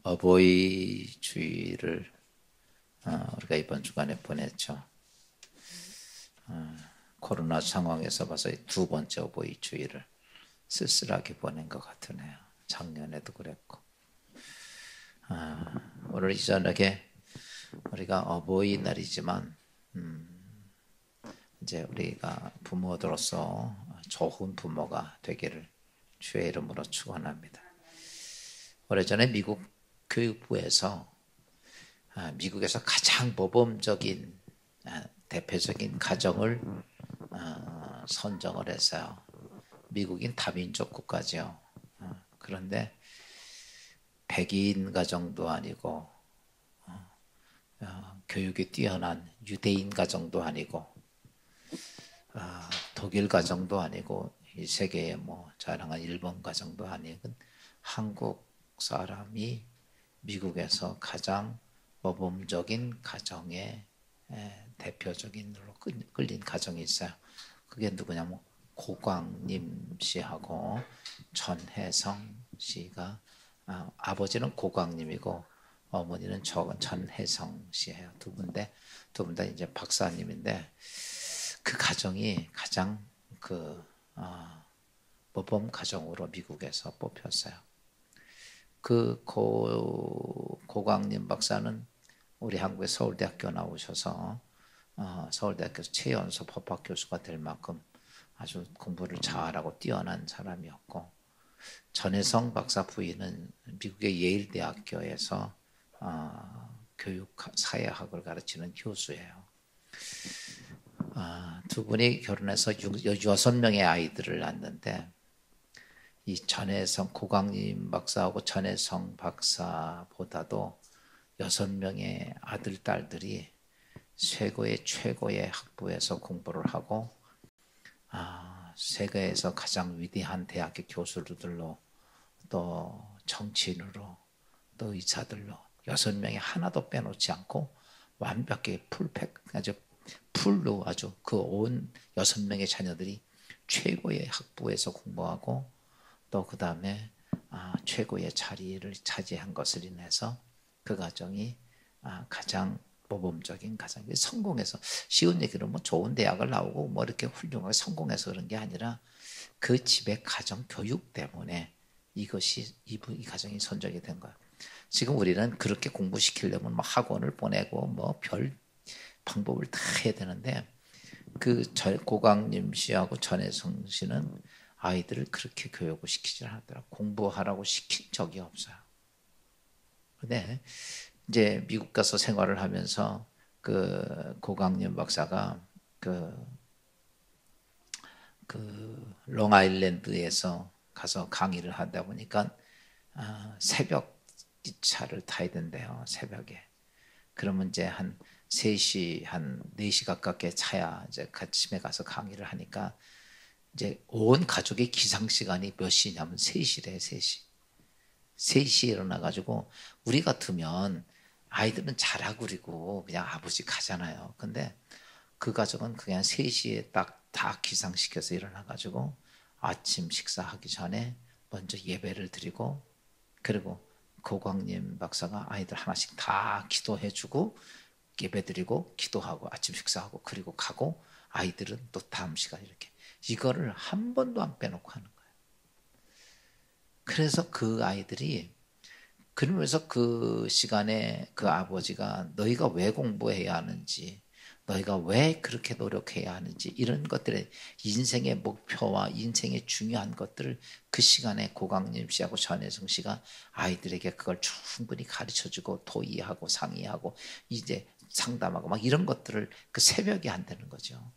어버이 주일을 우리가 이번 주간에 보냈죠. 코로나 상황에서 봐서 두 번째 어버이 주일을 쓸쓸하게 보낸 것 같으네요. 작년에도 그랬고. 오늘 이 저녁에 우리가 어버이날이지만 이제 우리가 부모로서 좋은 부모가 되기를 주의 이름으로 축원합니다. 오래전에 미국 교육부에서 미국에서 가장 모범적인 대표적인 가정을 선정을 했어요. 미국인 다민족 국가죠. 그런데 백인 가정도 아니고 교육이 뛰어난 유대인 가정도 아니고 독일 가정도 아니고 이 세계에 뭐 자랑한 일본 가정도 아니고 한국 사람이 미국에서 가장 모범적인 가정의 대표적인으로 끌린 가정이 있어요. 그게 누구냐면 고광림 씨하고 전혜성 씨가 아버지는 고광림이고 어머니는 전혜성 씨예요. 두 분 다 이제 박사님인데 그 가정이 가장 모범 가정으로 미국에서 뽑혔어요. 그 고광림 박사는 우리 한국의 서울대학교 나오셔서 서울대학교에서 최연소 법학 교수가 될 만큼 아주 공부를 잘하고 뛰어난 사람이었고, 전혜성 박사 부인은 미국의 예일대학교에서 교육 사회학을 가르치는 교수예요. 두 분이 결혼해서 6명의 아이들을 낳았는데, 이 전혜성 고광림 박사하고 전혜성 박사보다도 6명의 아들 딸들이 최고의 학부에서 공부를 하고 세계에서 가장 위대한 대학의 교수들로 또 정치인으로 또 의사들로 6명이 하나도 빼놓지 않고 완벽하게 풀로 아주 그 온 6명의 자녀들이 최고의 학부에서 공부하고 또 그 다음에 최고의 자리를 차지한 것을 인해서 그 가정이 가장 모범적인 가정. 성공해서 쉬운 얘기로 뭐 좋은 대학을 나오고 뭐 이렇게 훌륭하게 성공해서 그런 게 아니라 그 집의 가정 교육 때문에 이 가정이 선정이 된 거예요. 지금 우리는 그렇게 공부시키려면 뭐 학원을 보내고 뭐 별 방법을 다 해야 되는데 그 고광림 씨하고 전혜성 씨는 아이들을 그렇게 교육을 시키지 않았더라고요. 공부하라고 시킨 적이 없어요. 근데 이제 미국 가서 생활을 하면서 그 고광림 박사가 그 롱아일랜드에서 가서 강의를 하다 보니까 새벽 기차를 타야 된대요. 새벽에. 그러면 이제 한 3시, 한 4시 가깝게 차야 이제 아침에 가서 강의를 하니까 이제 온 가족의 기상 시간이 몇 시냐면 3시래, 3시. 3시에 일어나가지고 우리 같으면 아이들은 자라고 그리고 그냥 아버지 가잖아요. 근데 그 가족은 그냥 3시에 딱 다 기상시켜서 일어나가지고 아침 식사하기 전에 먼저 예배를 드리고 그리고 고광림 박사가 아이들 하나씩 다 기도해주고 예배 드리고 기도하고 아침 식사하고 그리고 가고 아이들은 또 다음 시간 이렇게 이거를 한 번도 안 빼놓고 하는 거예요. 그래서 그 아이들이 그러면서 그 시간에 그 아버지가 너희가 왜 공부해야 하는지 너희가 왜 그렇게 노력해야 하는지 이런 것들의 인생의 목표와 인생의 중요한 것들을 그 시간에 고광림 씨하고 전혜성 씨가 아이들에게 그걸 충분히 가르쳐주고 토의하고 상의하고 이제 상담하고 막 이런 것들을 그 새벽에 한다는 거죠.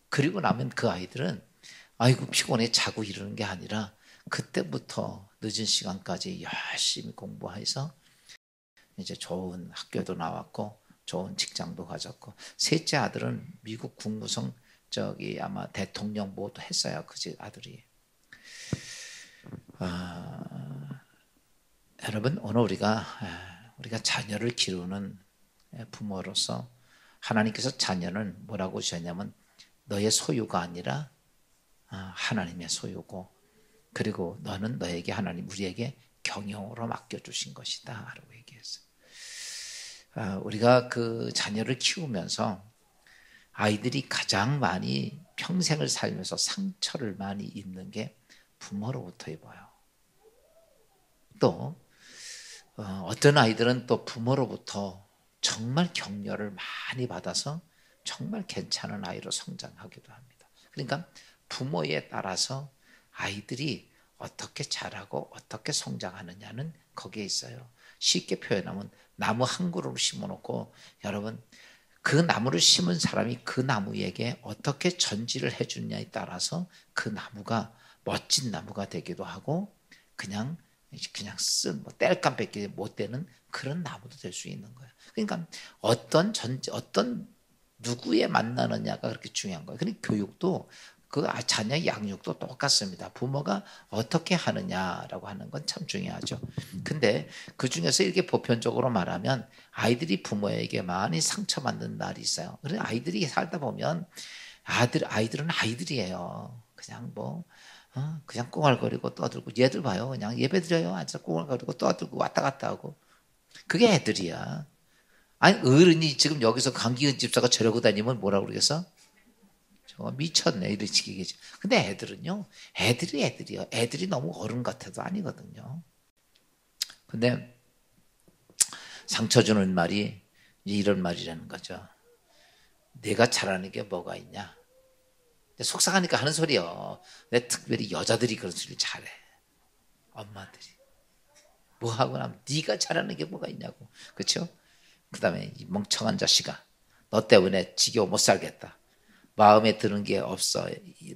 그리고 나면 그 아이들은 아이고 피곤해 자고 이러는 게 아니라 그때부터 늦은 시간까지 열심히 공부해서 이제 좋은 학교도 나왔고 좋은 직장도 가졌고 셋째 아들은 미국 국무성 아마 대통령 모두 했어요. 그 아들이. 여러분 오늘 우리가 자녀를 기르는 부모로서 하나님께서 자녀는 뭐라고 주셨냐면 너의 소유가 아니라 하나님의 소유고 그리고 너는 너에게 하나님 우리에게 경영으로 맡겨주신 것이다 라고 얘기했어요. 우리가 그 자녀를 키우면서 아이들이 가장 많이 평생을 살면서 상처를 많이 입는 게 부모로부터 입어요. 또 어떤 아이들은 또 부모로부터 정말 격려를 많이 받아서 정말 괜찮은 아이로 성장하기도 합니다. 그러니까 부모에 따라서 아이들이 어떻게 자라고 어떻게 성장하느냐는 거기에 있어요. 쉽게 표현하면 나무 한 그루를 심어놓고 여러분 그 나무를 심은 사람이 그 나무에게 어떻게 전지를 해주느냐에 따라서 그 나무가 멋진 나무가 되기도 하고 그냥 쓴 뭐 땔감밖에 못 되는 그런 나무도 될 수 있는 거예요. 그러니까 어떤 누구에 만나느냐가 그렇게 중요한 거예요. 그러니까 교육도 그 자녀 양육도 똑같습니다. 부모가 어떻게 하느냐라고 하는 건 참 중요하죠. 근데 그 중에서 이렇게 보편적으로 말하면 아이들이 부모에게 많이 상처받는 날이 있어요. 그래서 아이들이 살다 보면 아이들은 아이들이에요. 그냥 그냥 꽁알거리고 떠들고 얘들 봐요. 그냥 예배드려요. 앉아서 꽁알거리고 떠들고 왔다 갔다 하고 그게 애들이야. 아니 어른이 지금 여기서 강기은 집사가 저러고 다니면 뭐라고 그러겠어? 저거 미쳤네 이런 식이겠지. 근데 애들은요. 애들이요. 애들이 너무 어른 같아도 아니거든요. 근데 상처 주는 말이 이런 말이라는 거죠. 내가 잘하는 게 뭐가 있냐? 속상하니까 하는 소리요. 근데 특별히 여자들이 그런 소리를 잘해. 엄마들이. 뭐 하고 나면 네가 잘하는 게 뭐가 있냐고. 그렇죠? 그 다음에 이 멍청한 자식아. 너 때문에 지겨워 못 살겠다. 마음에 드는 게 없어.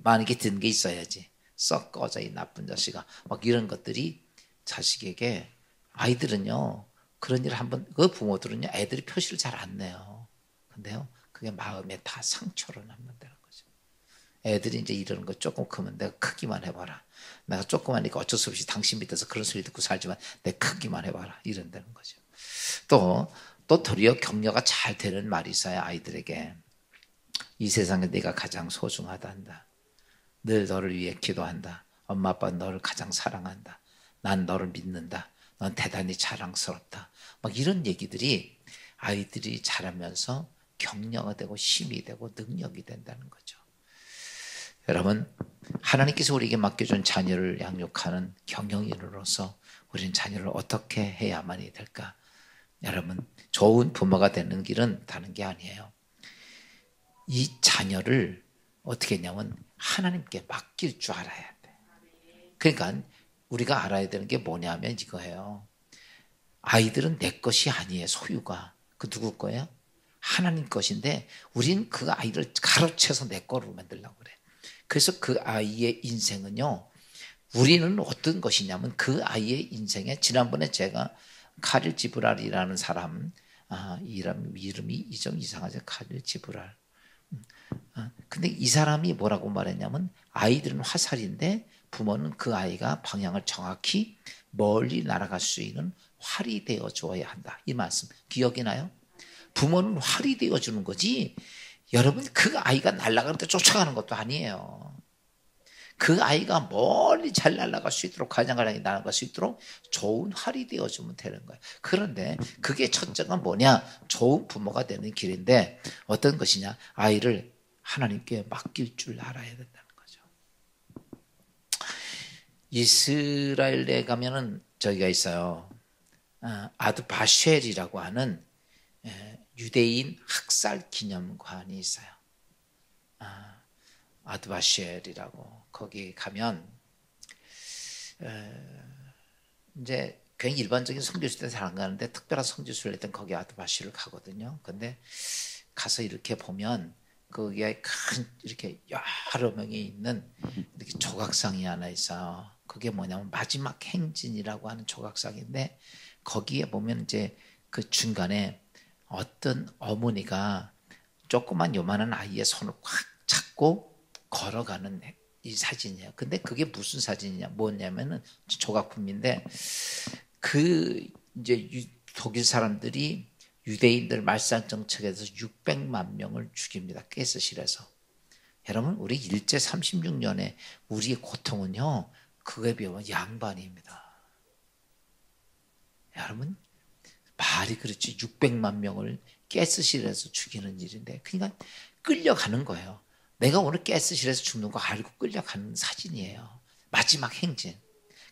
만약에 드는 게 있어야지. 썩 꺼져 이 나쁜 자식아. 막 이런 것들이 자식에게 아이들은요. 그런 일을 한번 그 부모들은요. 애들이 표시를 잘 안 내요. 근데요. 그게 마음에 다 상처로 남는다는 거죠. 애들이 이제 이러는 거 조금 크면 내가 크기만 해봐라. 내가 조그마니까 어쩔 수 없이 당신 밑에서 그런 소리 듣고 살지만 내 크기만 해봐라. 이런다는 거죠. 또 도리어 격려가 잘 되는 말이 있어요. 아이들에게. 이 세상에 내가 가장 소중하다 한다. 늘 너를 위해 기도한다. 엄마 아빠 너를 가장 사랑한다. 난 너를 믿는다. 넌 대단히 자랑스럽다. 막 이런 얘기들이 아이들이 자라면서 격려가 되고 힘이 되고 능력이 된다는 거죠. 여러분 하나님께서 우리에게 맡겨준 자녀를 양육하는 경영인으로서 우리는 자녀를 어떻게 해야만이 될까? 여러분 좋은 부모가 되는 길은 다른 게 아니에요. 이 자녀를 어떻게 했냐면 하나님께 맡길 줄 알아야 돼. 그러니까 우리가 알아야 되는 게 뭐냐면 이거예요. 아이들은 내 것이 아니에요. 소유가. 그 누구 거예요? 하나님 것인데 우린 그 아이를 가로채서 내 거로 만들려고 그래. 그래서 그 아이의 인생은요. 우리는 어떤 것이냐면 그 아이의 인생에 지난번에 제가 카릴 지브랄이라는 사람 이름이 좀 이상하죠. 카릴 지브랄. 근데 이 사람이 뭐라고 말했냐면 아이들은 화살인데 부모는 그 아이가 방향을 정확히 멀리 날아갈 수 있는 활이 되어 줘야 한다. 이 말씀 기억이 나요? 부모는 활이 되어 주는 거지 여러분 그 아이가 날아가는데 쫓아가는 것도 아니에요. 그 아이가 멀리 잘 날아갈 수 있도록 가장가장히 날아갈 수 있도록 좋은 활이 되어주면 되는 거예요. 그런데 그게 첫째가 뭐냐? 좋은 부모가 되는 길인데 어떤 것이냐? 아이를 하나님께 맡길 줄 알아야 된다는 거죠. 이스라엘에 가면은 저기가 있어요. 아드바쉘이라고 하는 유대인 학살 기념관이 있어요. 아드바쉘이라고 거기 가면 이제 굉장히 일반적인 성지순례 때는 잘 안 가는데 특별한 성지순례 때는 거기 아드바쉘을 가거든요. 근데 가서 이렇게 보면 거기에 큰 이렇게 여러 명이 있는 이렇게 조각상이 하나 있어요. 그게 뭐냐면 마지막 행진이라고 하는 조각상인데 거기에 보면 이제 그 중간에 어떤 어머니가 조그만 요만한 아이의 손을 꽉 잡고 걸어가는 이 사진이에요. 근데 그게 무슨 사진이냐, 뭐냐면은 조각품인데 그 이제 독일 사람들이 유대인들 말살정책에서 600만 명을 죽입니다. 가스실에서. 여러분 우리 일제 36년에 우리의 고통은요 그거에 비하면 양반입니다. 여러분 말이 그렇지 600만 명을 가스실에서 죽이는 일인데 그러니까 끌려가는 거예요. 내가 오늘 가스실에서 죽는 거 알고 끌려가는 사진이에요. 마지막 행진.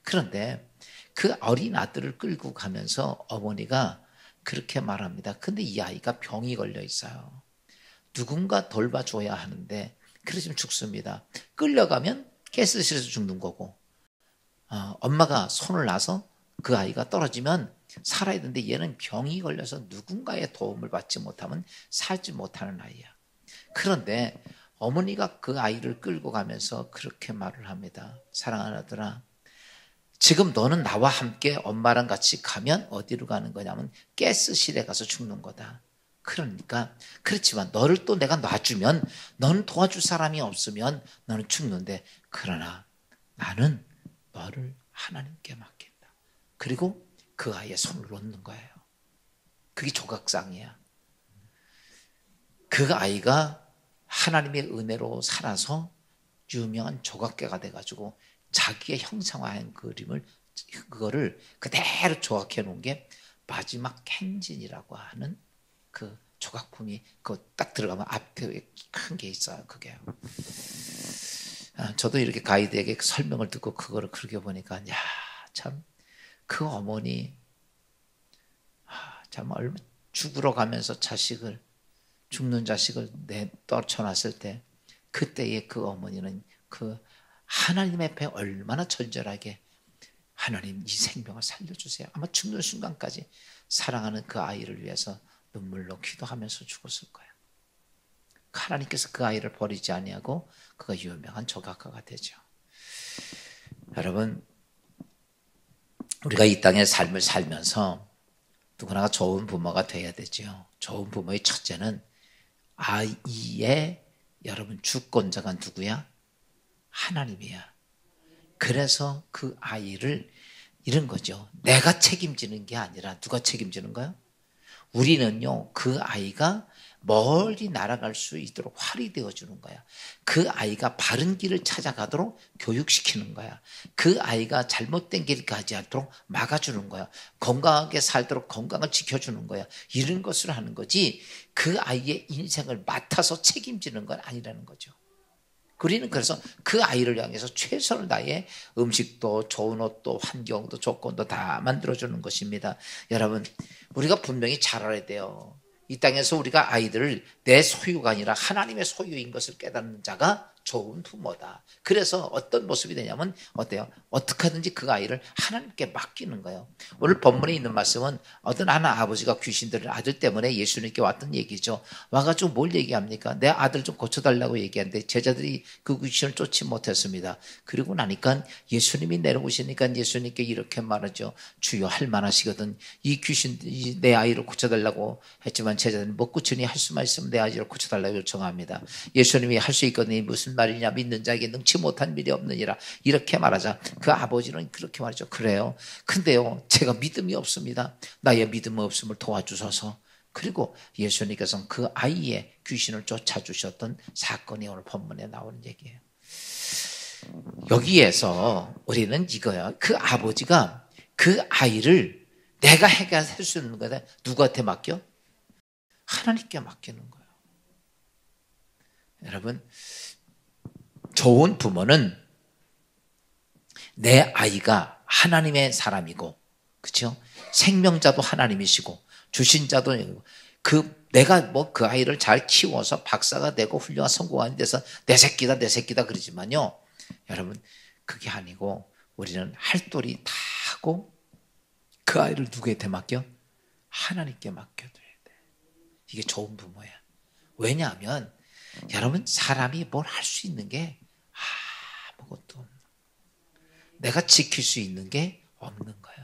그런데 그 어린 아들을 끌고 가면서 어머니가 그렇게 말합니다. 근데 이 아이가 병이 걸려 있어요. 누군가 돌봐줘야 하는데 그러시면 죽습니다. 끌려가면 가스실에서 죽는 거고 엄마가 손을 놔서 그 아이가 떨어지면 살아야 되는데 얘는 병이 걸려서 누군가의 도움을 받지 못하면 살지 못하는 아이야. 그런데 어머니가 그 아이를 끌고 가면서 그렇게 말을 합니다. 사랑하는 아들아, 지금 너는 나와 함께 엄마랑 같이 가면 어디로 가는 거냐면 가스실에 가서 죽는 거다. 그러니까 그렇지만 너를 또 내가 놔주면 너는 도와줄 사람이 없으면 너는 죽는데 그러나 나는 너를 하나님께 맡긴다. 그리고 그 아이의 손을 놓는 거예요. 그게 조각상이야. 그 아이가 하나님의 은혜로 살아서 유명한 조각가가 돼가지고 자기의 형상화한 그림을 그거를 그대로 조각해 놓은 게 마지막 행진이라고 하는 그 조각품이 그거 딱 들어가면 앞에 큰 게 있어요. 그게요. 저도 이렇게 가이드에게 설명을 듣고 그거를 그렇게 보니까 야, 참 그 어머니 참 얼마 죽으러 가면서 자식을 죽는 자식을 떨쳐놨을 때 그때의 그 어머니는 그 하나님 앞에 얼마나 절절하게 하나님 이 생명을 살려주세요. 아마 죽는 순간까지 사랑하는 그 아이를 위해서 눈물로 기도하면서 죽었을 거예요. 하나님께서 그 아이를 버리지 아니하고 그가 유명한 조각가가 되죠. 여러분 우리가 이 땅의 삶을 살면서 누구나 좋은 부모가 돼야 되죠. 좋은 부모의 첫째는 아이의 여러분 주권자가 누구야? 하나님이야. 그래서 그 아이를 이런 거죠. 내가 책임지는 게 아니라 누가 책임지는 거야? 우리는요, 그 아이가 멀리 날아갈 수 있도록 활이 되어주는 거야. 그 아이가 바른 길을 찾아가도록 교육시키는 거야. 그 아이가 잘못된 길 가지 않도록 막아주는 거야. 건강하게 살도록 건강을 지켜주는 거야. 이런 것을 하는 거지 그 아이의 인생을 맡아서 책임지는 건 아니라는 거죠. 우리는 그래서 그 아이를 향해서 최선을 다해 음식도 좋은 옷도 환경도 조건도 다 만들어주는 것입니다. 여러분 우리가 분명히 잘 알아야 돼요. 이 땅에서 우리가 아이들을 내 소유가 아니라 하나님의 소유인 것을 깨닫는 자가 좋은 부모다. 그래서 어떤 모습이 되냐면 어때요? 어떻게 하든지 그 아이를 하나님께 맡기는 거예요. 오늘 본문에 있는 말씀은 어떤 하나 아버지가 귀신들을 아들 때문에 예수님께 왔던 얘기죠. 와가지고 뭘 얘기합니까? 내 아들 좀 고쳐달라고 얘기하는데 제자들이 그 귀신을 쫓지 못했습니다. 그리고 나니까 예수님이 내려오시니까 예수님께 이렇게 말하죠. 주여 할 만하시거든. 이 귀신들이 내 아이를 고쳐달라고 했지만 제자들은 못 고치니 할 수만 있으면 내 아이를 고쳐달라고 요청합니다. 예수님이 할 수 있거든요. 무슨 말이냐? 믿는 자에게 능치 못한 일이 없느니라. 이렇게 말하자 그 아버지는 그렇게 말하죠. 그래요. 근데요 제가 믿음이 없습니다. 나의 믿음 없음을 도와주셔서. 그리고 예수님께서는 그 아이의 귀신을 쫓아주셨던 사건이 오늘 본문에 나오는 얘기예요. 여기에서 우리는 이거야. 그 아버지가 그 아이를 내가 해결할 수 있는 거다. 누구한테 맡겨? 하나님께 맡기는 거예요. 여러분 좋은 부모는 내 아이가 하나님의 사람이고, 그렇죠? 생명자도 하나님이시고 주신 자도 내가 뭐 그 아이를 잘 키워서 박사가 되고 훌륭한 성공하는 데서 내 새끼다 그러지만요. 여러분 그게 아니고 우리는 할 도리 다 하고 그 아이를 누구한테 맡겨? 하나님께 맡겨둬야 돼. 이게 좋은 부모야. 왜냐하면 여러분 사람이 뭘 할 수 있는 게 아무것도 없는, 내가 지킬 수 있는 게 없는 거야.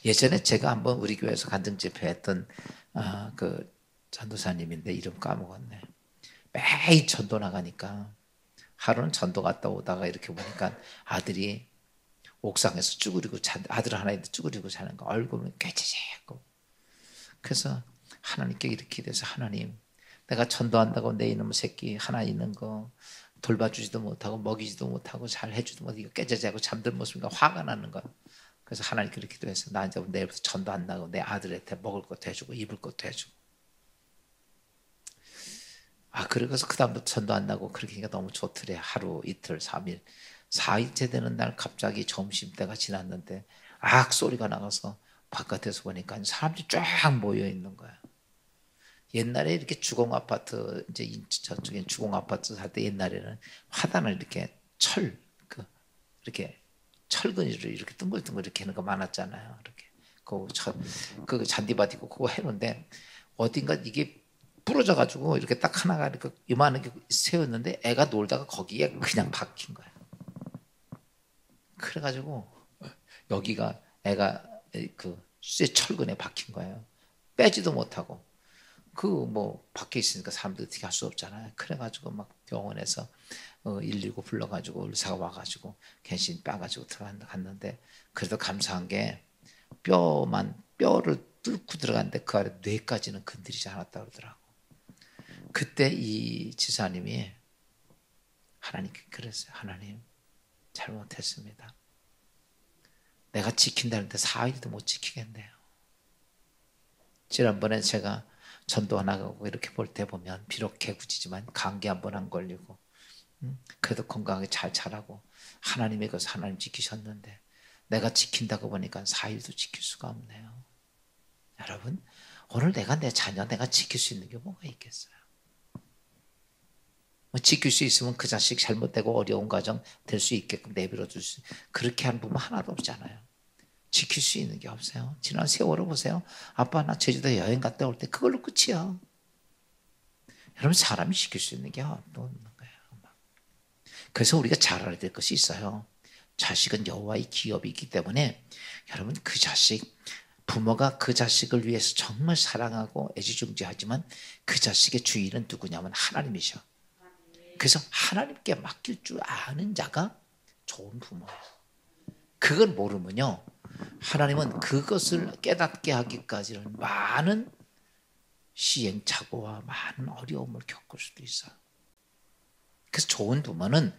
예전에 제가 한번 우리 교회에서 간증집회 했던 그 전도사님인데 이름 까먹었네. 매일 전도 나가니까 하루는 전도 갔다 오다가 이렇게 보니까 아들이 옥상에서 아들 하나 있는데 쭈그리고 자는 거, 얼굴은 깨지고. 그래서 하나님께 이렇게 돼서 하나님, 내가 전도한다고 내 이놈의 새끼 하나 있는 거 돌봐주지도 못하고 먹이지도 못하고 잘 해주지도 못하고 깨져자고 잠든 모습이니까 화가 나는 거야. 그래서 하나님 그렇게 기도했어요. 나 이제 내일부터 전도 안 나고 내 아들한테 먹을 것도 해주고 입을 것도 해주고. 그래서 그 다음부터 전도 안 나고 그렇게 하니까 너무 좋더래. 하루 이틀 3일 4일째 되는 날 갑자기 점심때가 지났는데 소리가 나가서 바깥에서 보니까 사람들이 쫙 모여 있는 거야. 옛날에 이렇게 주공 아파트, 이제 저쪽에 주공 아파트 살 때 옛날에는 화단을 이렇게 이렇게 철근으로 이렇게 둥글둥글 이렇게 하는 거 많았잖아요. 이렇게. 그 잔디밭 있고 그거 해놓은데 어딘가 이게 부러져가지고 이렇게 딱 하나가 이렇게 이만한 게 세웠는데 애가 놀다가 거기에 그냥 박힌 거야. 그래가지고 여기가 애가 그 철근에 박힌 거예요. 빼지도 못하고. 밖에 있으니까 사람들 어떻게 할 수 없잖아요. 그래가지고 막 병원에서 119 불러가지고 의사가 와가지고 괜히 빼가지고 들어갔는데 그래도 감사한 게 뼈를 뚫고 들어갔는데 그 아래 뇌까지는 건드리지 않았다고 그러더라고. 그때 이 지사님이 하나님께 그랬어요. 하나님 잘못했습니다. 내가 지킨다는데 4일도 못 지키겠네요. 지난번에 제가 전도 안 하고 이렇게 볼 때 보면 비록 개구지지만 감기 한 번 안 걸리고 그래도 건강하게 잘 자라고 하나님의 것을 하나님 지키셨는데 내가 지킨다고 보니까 4일도 지킬 수가 없네요. 여러분 오늘 내가 내 자녀 내가 지킬 수 있는 게 뭐가 있겠어요? 지킬 수 있으면 그 자식 잘못되고 어려운 가정 될 수 있게끔 내버려 둘 수 그렇게 한 부모 하나도 없잖아요. 지킬 수 있는 게 없어요. 지난 세월을 보세요. 아빠 나 제주도 여행 갔다 올 때 그걸로 끝이야. 여러분 사람이 지킬 수 있는 게 없는 거예요. 그래서 우리가 잘 알아야 될 것이 있어요. 자식은 여호와의 기업이기 때문에 여러분 그 자식 부모가 그 자식을 위해서 정말 사랑하고 애지중지하지만 그 자식의 주인은 누구냐면 하나님이셔. 그래서 하나님께 맡길 줄 아는 자가 좋은 부모예요. 그걸 모르면요 하나님은 그것을 깨닫게 하기까지는 많은 시행착오와 많은 어려움을 겪을 수도 있어요. 그래서 좋은 부모는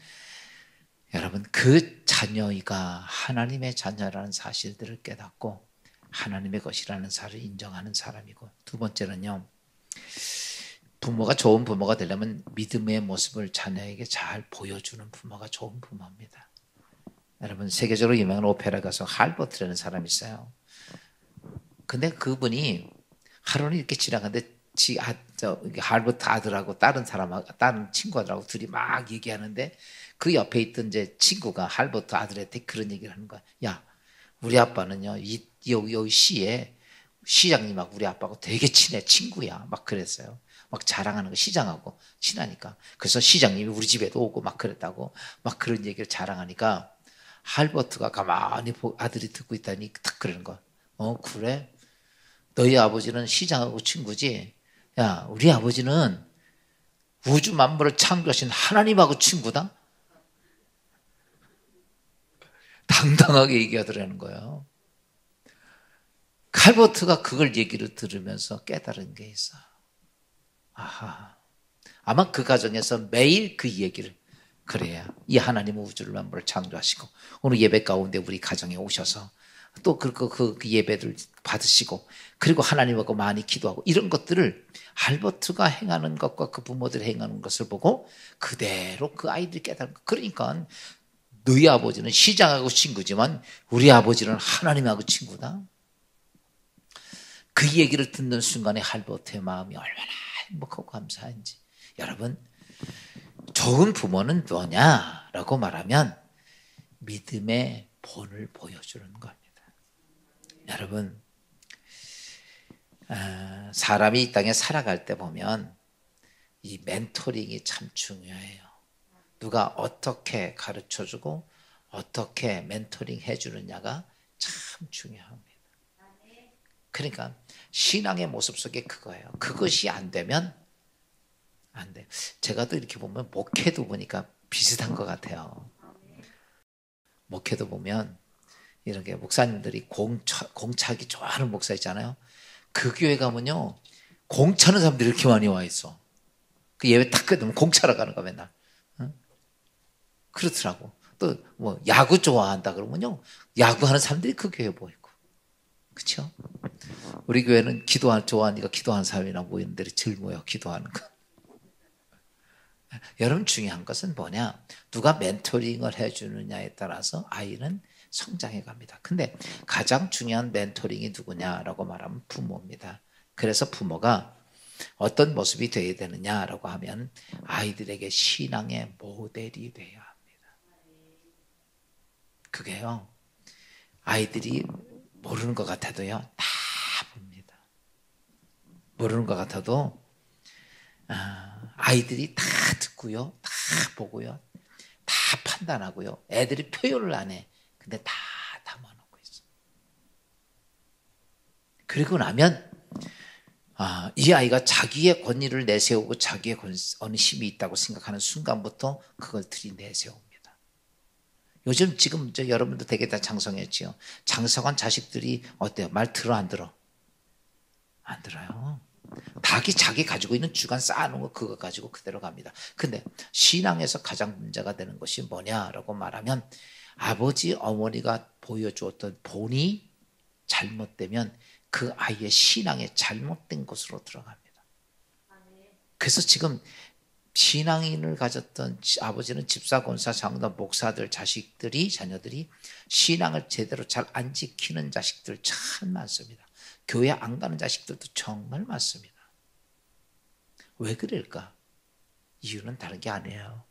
여러분 그 자녀가 하나님의 자녀라는 사실들을 깨닫고 하나님의 것이라는 사실을 인정하는 사람이고 두 번째는요 부모가 좋은 부모가 되려면 믿음의 모습을 자녀에게 잘 보여주는 부모가 좋은 부모입니다. 여러분 세계적으로 유명한 오페라 가수 할버트라는 사람이 있어요. 근데 그분이 하루는 이렇게 지나가는데 할버트 아들하고 다른 친구들하고 둘이 막 얘기하는데 그 옆에 있던 이제 친구가 할버트 아들한테 그런 얘기를 하는 거야. 야, 우리 아빠는요 여기 시에 시장님하고 우리 아빠하고 되게 친구야. 막 그랬어요. 막 자랑하는 거 시장하고 친하니까. 그래서 시장님이 우리 집에도 오고 막 그랬다고 막 그런 얘기를 자랑하니까 할버트가 가만히 아들이 듣고 있다니 딱 그러는 거야. 그래? 너희 아버지는 시장하고 친구지? 야, 우리 아버지는 우주 만물을 창조하신 하나님하고 친구다? 당당하게 얘기하더라는 거예요. 할버트가 그걸 얘기를 들으면서 깨달은 게 있어. 아마 그 가정에서 매일 그 얘기를 그래야 이 하나님은 우주를 만물을 창조하시고 오늘 예배 가운데 우리 가정에 오셔서 또 그 예배를 받으시고 그리고 하나님하고 많이 기도하고 이런 것들을 할버트가 행하는 것과 그 부모들이 행하는 것을 보고 그대로 그 아이들이 깨달은 거. 그러니까 너희 아버지는 시장하고 친구지만 우리 아버지는 하나님하고 친구다. 그 얘기를 듣는 순간에 할버트의 마음이 얼마나 행복하고 감사한지. 여러분 좋은 부모는 뭐냐라고 말하면 믿음의 본을 보여주는 겁니다. 여러분 사람이 이 땅에 살아갈 때 보면 이 멘토링이 참 중요해요. 누가 어떻게 가르쳐주고 어떻게 멘토링 해주느냐가 참 중요합니다. 그러니까 신앙의 모습 속에 그거예요. 그것이 안 되면 안 돼요. 제가 또 이렇게 보면 목회도 보니까 비슷한 것 같아요. 목회도 보면 이렇게 목사님들이 공차기 좋아하는 목사 있잖아요. 그 교회 가면요 공차는 사람들이 이렇게 많이 와 있어. 그 예배 딱 끝나면 공차러 가는 거 맨날. 응? 그렇더라고. 또 뭐 야구 좋아한다 그러면요, 야구하는 사람들이 그 교회 모이고, 그렇죠? 우리 교회는 좋아하니까 기도하는 사람이나 모이는 데를 절 모여 기도하는 거. 여러분, 중요한 것은 뭐냐? 누가 멘토링을 해주느냐에 따라서 아이는 성장해 갑니다. 근데 가장 중요한 멘토링이 누구냐라고 말하면 부모입니다. 그래서 부모가 어떤 모습이 되어야 되느냐라고 하면 아이들에게 신앙의 모델이 돼야 합니다. 그게요, 아이들이 모르는 것 같아도요, 다 봅니다. 모르는 것 같아도 아이들이 다 듣고요, 다 보고요, 다 판단하고요. 애들이 표현을 안 해. 근데 다 담아놓고 있어. 그리고 나면 이 아이가 자기의 권위를 내세우고 자기의 어느 힘이 있다고 생각하는 순간부터 그걸 들이내세웁니다. 요즘 지금 여러분도 되게 다 장성했지요. 장성한 자식들이 어때요? 말 들어 안 들어? 안 들어요. 자기 가지고 있는 주관 쌓아놓은 거 그거 가지고 그대로 갑니다. 근데 신앙에서 가장 문제가 되는 것이 뭐냐라고 말하면 아버지 어머니가 보여주었던 본이 잘못되면 그 아이의 신앙에 잘못된 곳으로 들어갑니다. 그래서 지금 신앙인을 가졌던 아버지는 집사, 권사, 장로다, 목사들, 자녀들이 신앙을 제대로 잘 안 지키는 자식들 참 많습니다. 교회 안 가는 자식들도 정말 많습니다. 왜 그럴까? 이유는 다른 게 아니에요.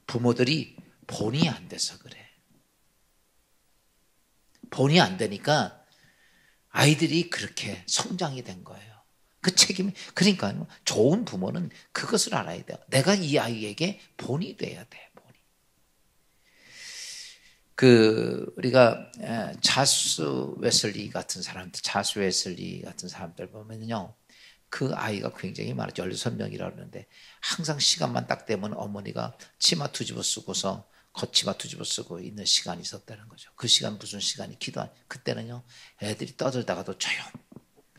부모들이 본이 안 돼서 그래. 본이 안 되니까 아이들이 그렇게 성장이 된 거예요. 그 책임이, 그러니까 좋은 부모는 그것을 알아야 돼요. 내가 이 아이에게 본이 돼야 돼, 본이. 우리가 자스 웨슬리 같은 사람들 보면요, 그 아이가 굉장히 많았죠. 16명이라고 그러는데 항상 시간만 딱 되면 어머니가 치마 뒤집어 쓰고서 겉치마 뒤집어 쓰고 있는 시간이 있었다는 거죠. 그 시간 무슨 시간이 그때는요, 애들이 떠들다가도 조용,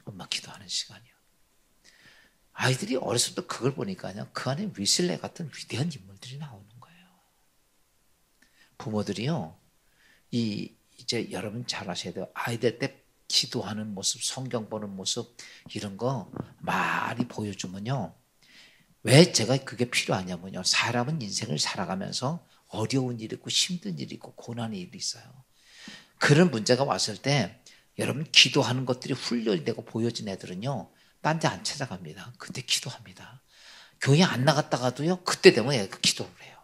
엄마 기도하는 시간이요. 아이들이 어렸을 때 그걸 보니까요, 그 안에 위슬레 같은 위대한 인물들이 나오는 거예요. 부모들이요, 이제 여러분 잘 아셔야 돼요. 아이들 때 기도하는 모습, 성경 보는 모습, 이런 거 많이 보여주면요, 왜 제가 그게 필요하냐면요, 사람은 인생을 살아가면서 어려운 일이 있고 힘든 일이 있고 고난의 일이 있어요. 그런 문제가 왔을 때 여러분 기도하는 것들이 훈련이 되고 보여진 애들은요, 딴 데 안 찾아갑니다. 그때 기도합니다. 교회 안 나갔다가도요, 그때 되면 애가 기도를 해요.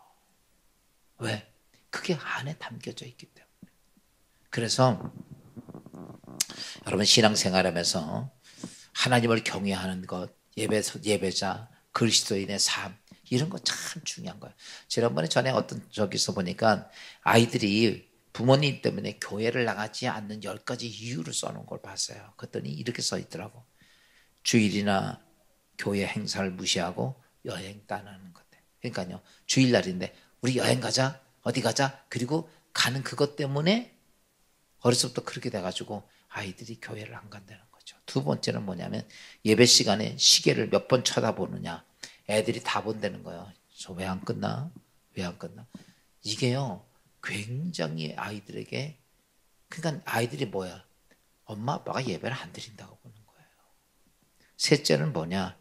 왜? 그게 안에 담겨져 있기 때문에. 그래서 여러분 신앙생활하면서 하나님을 경외하는 것, 예배자, 그리스도인의 삶, 이런 거 참 중요한 거예요. 지난번에 전에 어떤 저기서 보니까 아이들이 부모님 때문에 교회를 나가지 않는 10가지 이유를 써놓은 걸 봤어요. 그랬더니 이렇게 써 있더라고. 주일이나 교회 행사를 무시하고 여행 떠나는 것. 그러니까요, 주일날인데 우리 여행 가자, 어디 가자, 그리고 가는 그것 때문에 어렸을 때부터 그렇게 돼가지고 아이들이 교회를 안 간다는 거죠. 두 번째는 뭐냐면 예배 시간에 시계를 몇 번 쳐다보느냐. 애들이 다 본다는 거예요. 저 왜 안 끝나? 왜 안 끝나? 이게요, 굉장히 아이들에게, 그러니까 아이들이 뭐야? 엄마 아빠가 예배를 안 드린다고 보는 거예요. 셋째는 뭐냐?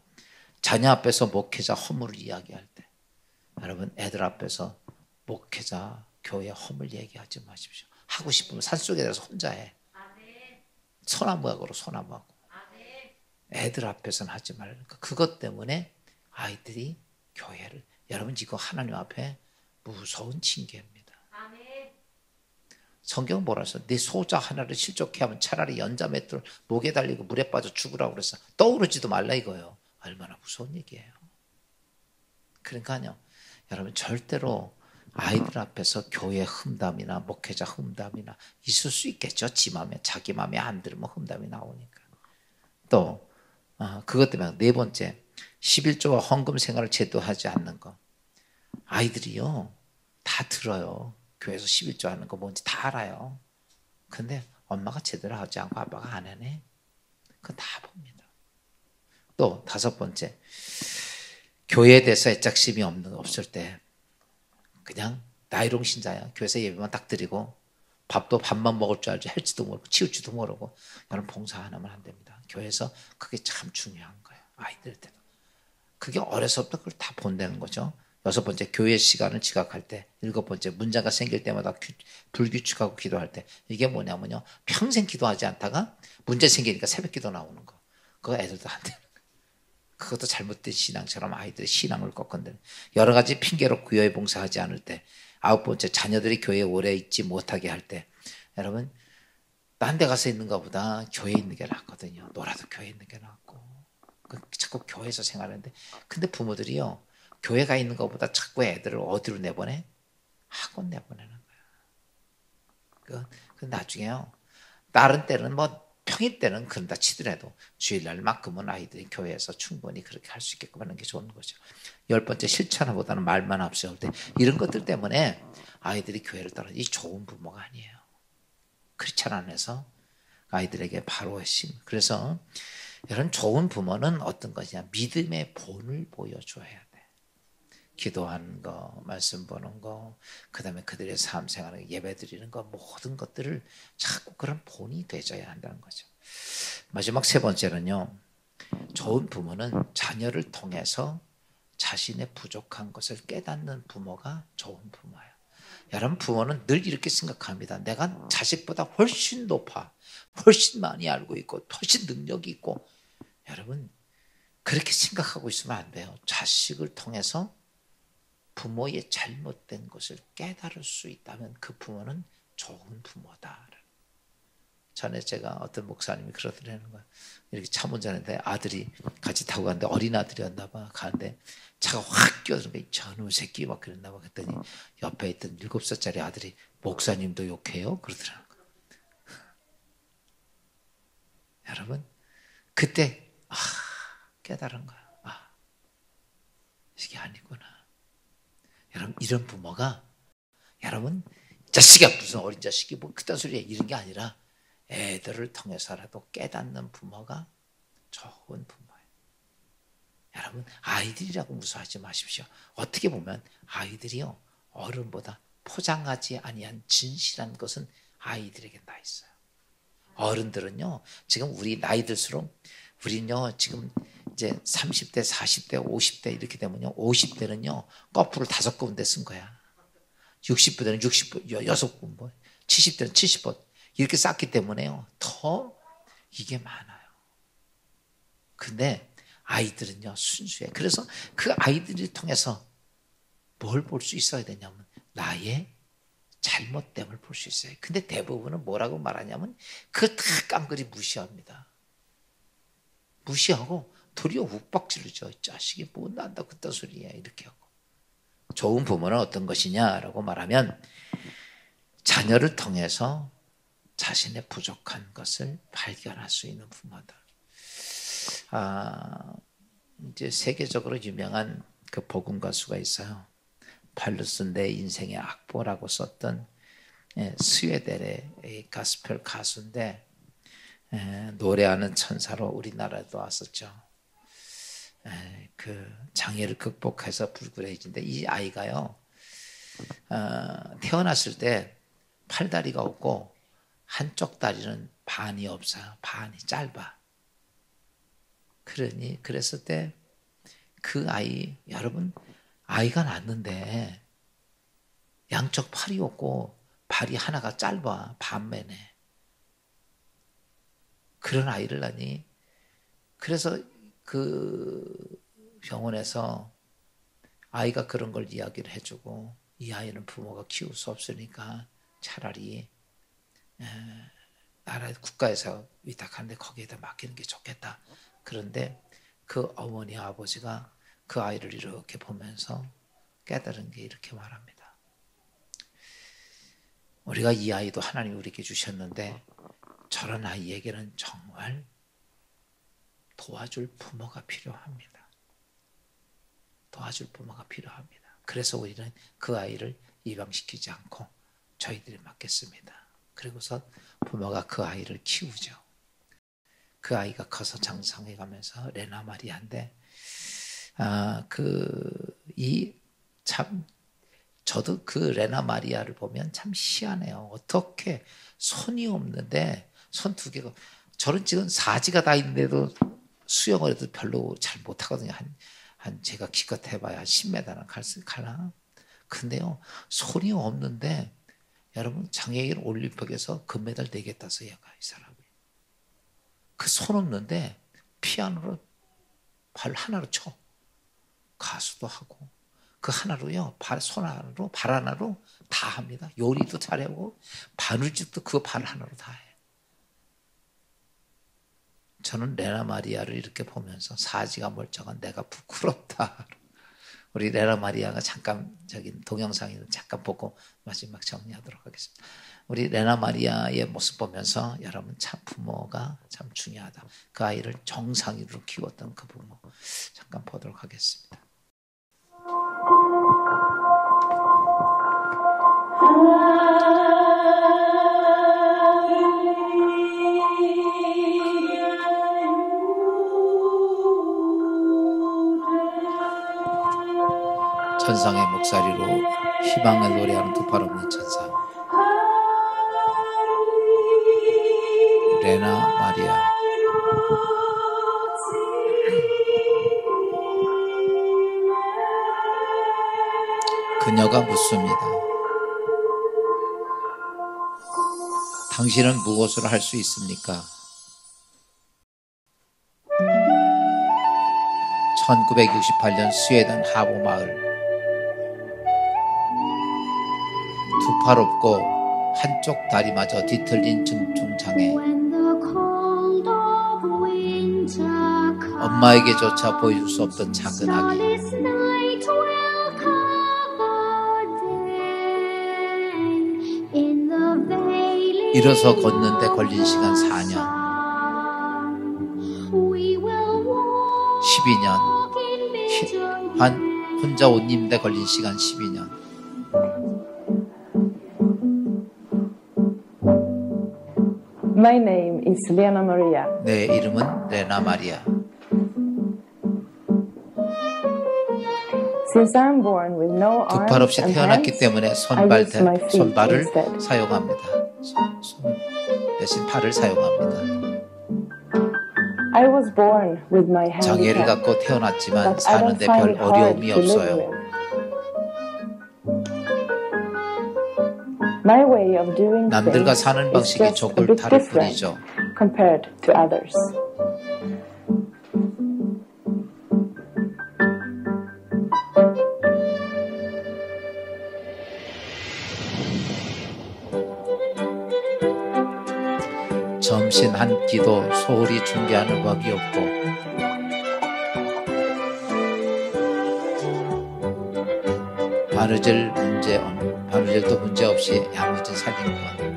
자녀 앞에서 목회자 허물을 이야기할 때, 여러분 애들 앞에서 목회자 교회 허물 얘기하지 마십시오. 하고 싶으면 산속에 들어서 혼자 해. 소나무하고. 애들 앞에서는 하지 말라니까. 그것 때문에 아이들이 교회를, 여러분 이거 하나님 앞에 무서운 징계입니다. 성경 뭐라 했어? 네 소자 하나를 실족해 하면 차라리 연자맷돌 목에 달리고 물에 빠져 죽으라고 그랬어. 떠오르지도 말라 이거예요. 얼마나 무서운 얘기예요. 그러니까요, 여러분 절대로 아이들 앞에서 교회 흠담이나 목회자 흠담이나 있을 수 있겠죠. 자기 맘에 안 들으면 흠담이 나오니까. 또 그것 때문에 네 번째, 11조와 헌금 생활을 제대로 하지 않는 거. 아이들이요, 다 들어요. 교회에서 11조 하는 거 뭔지 다 알아요. 근데 엄마가 제대로 하지 않고 아빠가 안 하네. 그건 다 봅니다. 또 다섯 번째, 교회에 대해서 애착심이 없을 때 그냥 나이롱 신자야. 교회에서 예배만 딱 드리고 밥도 밥만 먹을 줄 알지 할지도 모르고 치울지도 모르고 여러분 봉사 안 하면 안 됩니다. 교회에서 그게 참 중요한 거예요. 아이들한테도. 그게 어려서부터 그걸 다 본다는 거죠. 6번째 교회 시간을 지각할 때, 7번째 문제가 생길 때마다 불규칙하고 기도할 때, 이게 뭐냐면요 평생 기도하지 않다가 문제 생기니까 새벽 기도 나오는 거. 그거 애들도 안 되는 거예요. 그것도 잘못된 신앙처럼 아이들의 신앙을 꺾은다는 여러 가지 핑계로 교회 봉사하지 않을 때, 9번째 자녀들이 교회에 오래 있지 못하게 할 때, 여러분 딴 데 가서 있는 것보다 교회에 있는 게 낫거든요. 놀아도 교회에 있는 게 낫고. 자꾸 교회에서 생활하는데, 근데 부모들이요 교회가 있는 것보다 자꾸 애들을 어디로 내보내? 학원 내보내는 거야. 그 나중에요 다른 때는 뭐 평일 때는 그런다 치더라도 주일날만큼은 아이들이 교회에서 충분히 그렇게 할 수 있게끔 하는 게 좋은 거죠. 10번째 실천보다는 말만 앞세울 때, 이런 것들 때문에 아이들이 교회를 떠나지 좋은 부모가 아니에요. 크리스찬 안에서 아이들에게 바로 핵심. 그래서 이런 좋은 부모는 어떤 것이냐, 믿음의 본을 보여줘야 돼. 기도하는 거, 말씀 보는 거, 그 다음에 그들의 삶 생활을 예배 드리는 거, 모든 것들을 자꾸 그런 본이 되져야 한다는 거죠. 마지막 3번째는요, 좋은 부모는 자녀를 통해서 자신의 부족한 것을 깨닫는 부모가 좋은 부모예요. 여러분 부모는 늘 이렇게 생각합니다. 내가 자식보다 훨씬 높아, 훨씬 많이 알고 있고 훨씬 능력이 있고. 여러분 그렇게 생각하고 있으면 안 돼요. 자식을 통해서 부모의 잘못된 것을 깨달을 수 있다면 그 부모는 좋은 부모다. 전에 제가 어떤 목사님이 그러더라는 거예요. 이렇게 차 운전했는데 아들이 같이 타고 가는데 어린 아들이었나 봐. 가는데 차가 확 끼어드는 거야. 저놈의 새끼 막 그랬나 봐. 그랬더니 옆에 있던 7살짜리 아들이 목사님도 욕해요? 그러더라는 거예요. 여러분 그때 깨달은 거야. 이게 아니구나. 여러분 이런 부모가, 여러분 자식이 무슨 어린 자식이 뭐 그딴 소리야 이런 게 아니라 애들을 통해서라도 깨닫는 부모가 좋은 부모예요. 여러분 아이들이라고 무서워하지 마십시오. 어떻게 보면 아이들이요 어른보다 포장하지 아니한 진실한 것은 아이들에게 나 있어요. 어른들은요 지금 우리 나이 들수록 우리는요 지금 이제 30대 40대 50대 이렇게 되면요 50대는요 거꾸로 5군데 쓴 거야. 60대는 60번 6번 70대는 70번 이렇게 쌓기 때문에요 더 이게 많아요. 근데 아이들은요 순수해. 그래서 그 아이들을 통해서 뭘 볼 수 있어야 되냐면 나의 잘못됨을 볼 수 있어요. 근데 대부분은 뭐라고 말하냐면 그거 다 깡그리 무시합니다. 무시하고 도리어 욱박지르죠. 자식이 뭐 난다 그딴 소리야 이렇게 하고. 좋은 부모는 어떤 것이냐라고 말하면 자녀를 통해서 자신의 부족한 것을 발견할 수 있는 부모다. 이제 세계적으로 유명한 그 복음 가수가 있어요. 팔루스 내 인생의 악보라고 썼던 스웨덴의 가스펠 가수인데 노래하는 천사로 우리나라에도 왔었죠. 그 장애를 극복해서 불구레해진데 이 아이가요 태어났을 때 팔다리가 없고 한쪽 다리는 반이 없어요. 반이 짧아. 그랬을 때 그 아이, 여러분 아이가 낳는데 양쪽 팔이 없고 발이 하나가 짧아. 반매네. 그런 아이를 낳니? 그래서 그 병원에서 아이가 그런 걸 이야기를 해주고 이 아이는 부모가 키울 수 없으니까 차라리 나라 국가에서 위탁하는데 거기에다 맡기는 게 좋겠다. 그런데 그 어머니 아버지가 그 아이를 이렇게 보면서 깨달은 게 이렇게 말합니다. 우리가 이 아이도 하나님이 우리에게 주셨는데 저런 아이에게는 정말 도와줄 부모가 필요합니다. 도와줄 부모가 필요합니다. 그래서 우리는 그 아이를 입양시키지 않고 저희들이 맡겠습니다. 그리고서 부모가 그 아이를 키우죠. 그 아이가 커서 장성해 가면서 레나 마리아인데 이 참 저도 그 레나 마리아를 보면 참 희한해요. 어떻게 손이 없는데 손 두 개가, 저는 지금 사지가 다 있는데도 수영을 해도 별로 잘 못하거든요. 제가 기껏 해봐야 한 10m는 갈나? 근데요, 손이 없는데, 여러분, 장애인 올림픽에서 금메달 4개 땄어요, 얘가, 이 사람이. 그 손 없는데, 피아노로 발 하나로 쳐. 가수도 하고, 그 하나로요, 손 하나로, 발 하나로 다 합니다. 요리도 잘하고, 바느질도 그 발 하나로 다 해. 저는 레나 마리아를 이렇게 보면서 사지가 멀쩡한 내가 부끄럽다. 우리 레나 마리아가 잠깐 저기 동영상에는 잠깐 보고 마지막 정리하도록 하겠습니다. 우리 레나 마리아의 모습 보면서 여러분 참 부모가 참 중요하다. 그 아이를 정상으로 키웠던 그 부모 잠깐 보도록 하겠습니다. 천상의 목소리로 희망을 노래하는 두 팔 없는 천사 레나 마리아. 그녀가 묻습니다. 당신은 무엇을 할 수 있습니까? 1968년 스웨덴 하보 마을, 두 팔 없고 한쪽 다리마저 뒤틀린 중증장애, 엄마에게조차 보여줄 수 없던 작은 아기, 일어서 걷는데 걸린 시간 4년, 12년, 혼자 옷 입는데 걸린 시간 12년. My name is Lena Maria. 내 이름은 레나 마리아. Since I'm born with no 두 arms 팔 없이 and 태어났기 hands, 때문에 I use my feet 손발을 instead. 사용합니다. 손 대신 팔을 사용합니다. I was born with my 장애를 handicap, 갖고 태어났지만 but I don't 사는데 find 별 it hard 어려움이 to live 없어요. with. My way of doing 남들과 things 사는 is 방식이 just a 조금 bit 다를 different 뿐이죠. compared to others. 점심 한 끼도 소홀히 준비하는 법이 없고, 바느질도 문제 없이 야무진 살림꾼.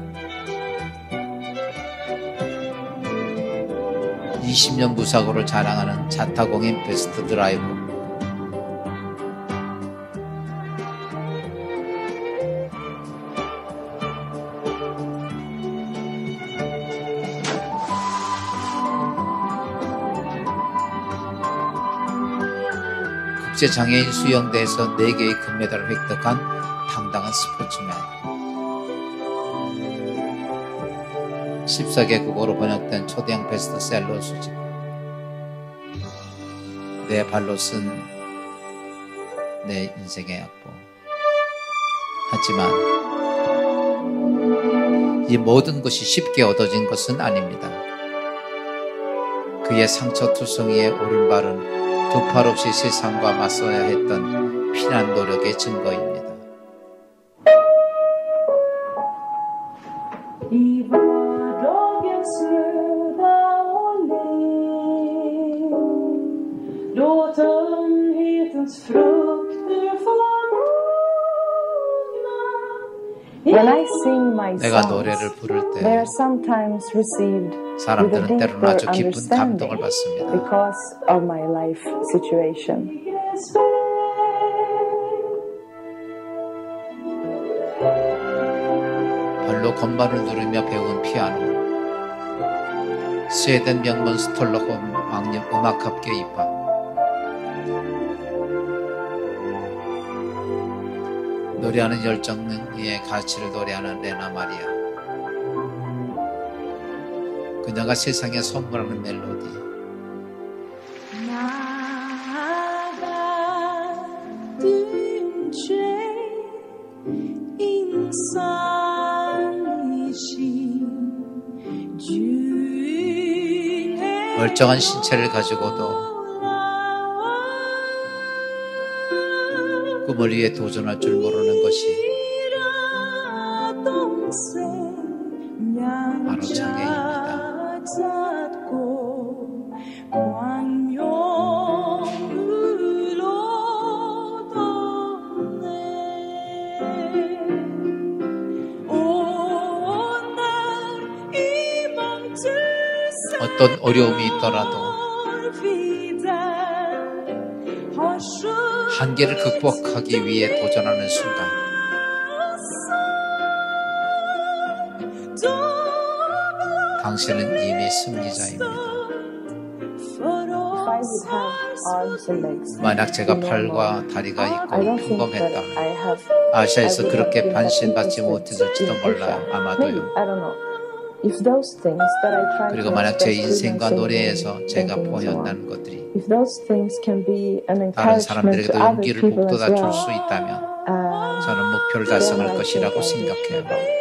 20년 무사고를 자랑하는 자타공인 베스트 드라이버. 국제장애인 수영대에서 4개의 금메달을 획득한 당당한 스포츠맨. 14개국어로 번역된 초대형 베스트셀러 수집. 내 발로 쓴 내 인생의 악보. 하지만 이 모든 것이 쉽게 얻어진 것은 아닙니다. 그의 상처투성이의 오른발은 두 팔 없이 세상과 맞서야 했던 피난 노력의 증거입니다. I vardagens snöda och len, då tömhetens frukter får mogna. When I sing my 내가 songs, 노래를 부를 they 때 are sometimes received with a 사람들은 때로는 deeper 아주 깊은 understanding 감동을 받습니다. because of my life situation. 발로 건반을 누르며 배운 피아노. 스웨덴 명문 스톨록홈 왕립 음악학교 입학. 노래하는 열정의 가치를 노래하는 레나 마리아. 그녀가 세상에 선물하는 멜로디. 나 같은 죄 인산이신 주의 멀쩡한 신체를 가지고도 꿈을 위해 도전할 줄 모르는 것이 바로 장애입니다. 어떤 어려움이 있더라도 한계를 극복하기 위해 도전하는 순간 당신은 이미 승리자입니다. 만약 제가 팔과 다리가 있고 평범했다면 아시아에서 그렇게 반신받지 못했을지도 몰라요. 아마도요. 그리고 만약 제 인생과 노래에서 제가 보였다는 것들이 다른 사람들에게도 용기를 북돋아 줄 수 있다면 저는 목표를 달성할 것이라고 생각해요.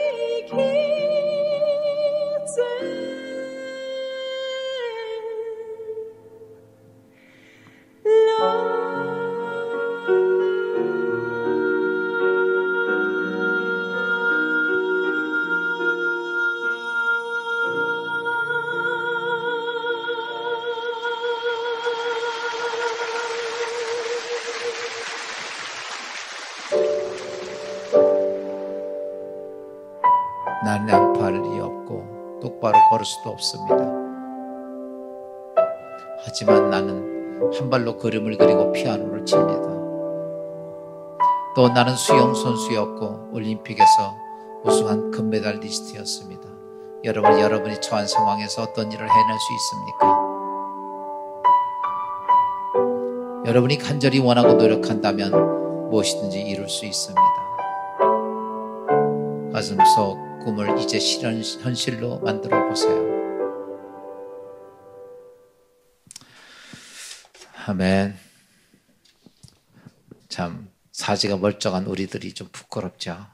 나는 양팔이 없고 똑바로 걸을 수도 없습니다. 하지만 나는 한 발로 그림을 그리고 피아노를 칩니다. 또 나는 수영 선수였고 올림픽에서 우승한 금메달리스트였습니다. 여러분이 처한 상황에서 어떤 일을 해낼 수 있습니까? 여러분이 간절히 원하고 노력한다면 무엇이든지 이룰 수 있습니다. 가슴속 꿈을 이제 현실로 만들어 보세요. 아멘. 참 사지가 멀쩡한 우리들이 좀 부끄럽죠.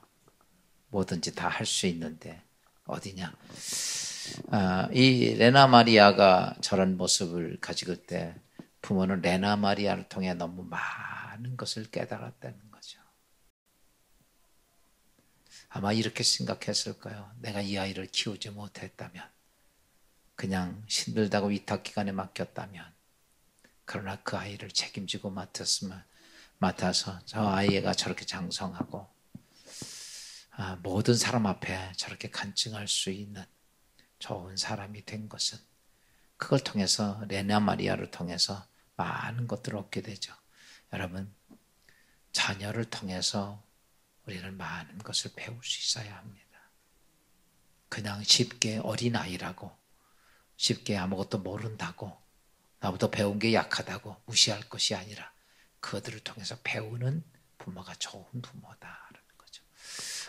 뭐든지 다 할 수 있는데 어디냐. 이 레나 마리아가 저런 모습을 가지고 때 부모는 레나 마리아를 통해 너무 많은 것을 깨달았다는 거죠. 아마 이렇게 생각했을 거예요. 내가 이 아이를 키우지 못했다면, 그냥 힘들다고 위탁기관에 맡겼다면, 그러나 그 아이를 책임지고 맡아서 저 아이가 저렇게 장성하고 모든 사람 앞에 저렇게 간증할 수 있는 좋은 사람이 된 것은 그걸 통해서 레나 마리아를 통해서 많은 것들을 얻게 되죠. 여러분, 자녀를 통해서 우리는 많은 것을 배울 수 있어야 합니다. 그냥 쉽게 어린아이라고, 쉽게 아무것도 모른다고, 나보다 배운 게 약하다고 무시할 것이 아니라 그들을 통해서 배우는 부모가 좋은 부모다라는 거죠.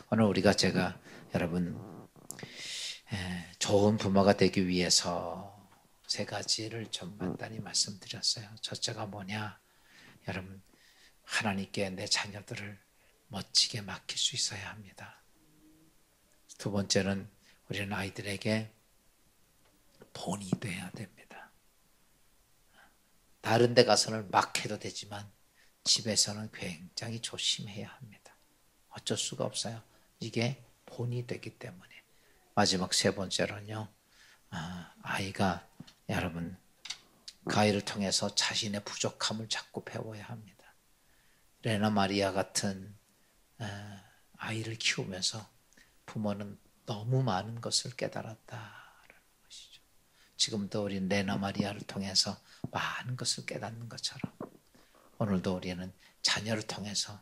오늘 제가 여러분 좋은 부모가 되기 위해서 3가지를 좀 간단히 말씀드렸어요. 첫째가 뭐냐? 여러분, 하나님께 내 자녀들을 멋지게 맡길 수 있어야 합니다. 2번째는 우리는 아이들에게 본이 돼야 됩니다. 다른 데 가서는 막 해도 되지만 집에서는 굉장히 조심해야 합니다. 어쩔 수가 없어요. 이게 본이 되기 때문에. 마지막 3번째로는요. 아이가 여러분 그 아이를 통해서 자신의 부족함을 자꾸 배워야 합니다. 레나 마리아 같은 아이를 키우면서 부모는 너무 많은 것을 깨달았다라는 것이죠. 지금도 우리는 레나 마리아를 통해서 많은 것을 깨닫는 것처럼 오늘도 우리는 자녀를 통해서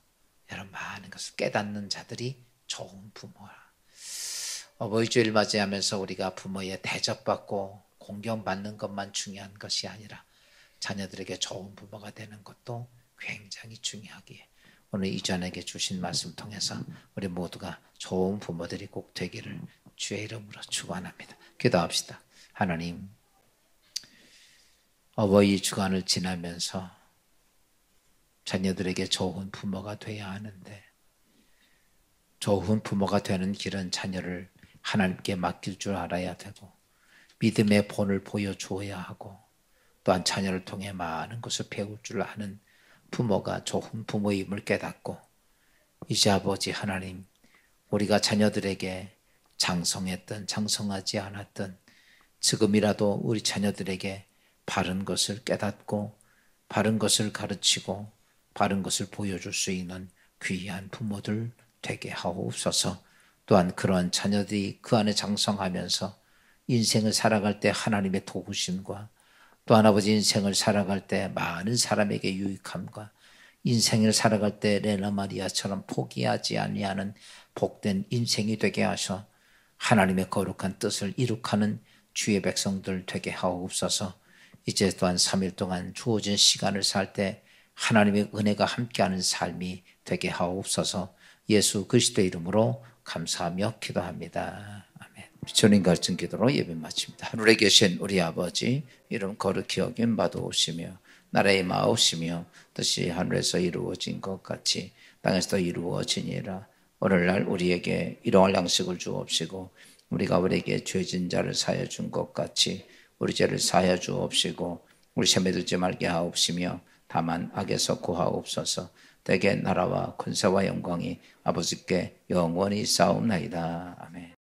여러분 많은 것을 깨닫는 자들이 좋은 부모라. 어버이주일 맞이하면서 우리가 부모의 대접받고 공경받는 것만 중요한 것이 아니라 자녀들에게 좋은 부모가 되는 것도 굉장히 중요하기에 오늘 이전에게 주신 말씀 통해서 우리 모두가 좋은 부모들이 꼭 되기를 주의 이름으로 축원합니다. 기도합시다. 하나님, 어버이 주간을 지나면서 자녀들에게 좋은 부모가 돼야 하는데 좋은 부모가 되는 길은 자녀를 하나님께 맡길 줄 알아야 되고 믿음의 본을 보여주어야 하고 또한 자녀를 통해 많은 것을 배울 줄 아는 부모가 좋은 부모임을 깨닫고 이제 아버지 하나님, 우리가 자녀들에게 장성했든 장성하지 않았든 지금이라도 우리 자녀들에게 바른 것을 깨닫고 바른 것을 가르치고 바른 것을 보여줄 수 있는 귀한 부모들 되게 하옵소서. 또한 그러한 자녀들이 그 안에 장성하면서 인생을 살아갈 때 하나님의 도우심과 또한 아버지 인생을 살아갈 때 많은 사람에게 유익함과 인생을 살아갈 때 레나 마리아처럼 포기하지 아니하는 복된 인생이 되게 하셔 하나님의 거룩한 뜻을 이룩하는 주의 백성들 되게 하옵소서. 이제 또한 3일 동안 주어진 시간을 살 때 하나님의 은혜가 함께하는 삶이 되게 하옵소서. 예수 그리스도의 이름으로 감사하며 기도합니다. 아멘. 주님 갈증 기도로 예배 마칩니다. 하늘에 계신 우리 아버지 이름 거룩히 여김 받으시며 나라의 마옵시며 뜻이 하늘에서 이루어진 것 같이 땅에서도 이루어지니라. 오늘날 우리에게 일용할 양식을 주옵시고 우리가 우리에게 죄진 자를 사하여 준 것 같이 우리 죄를 사하여 주옵시고 우리 시험에 들지 말게 하옵시며 다만 악에서 구하옵소서. 대개 나라와 권세와 영광이 아버지께 영원히 싸움나이다. 아멘.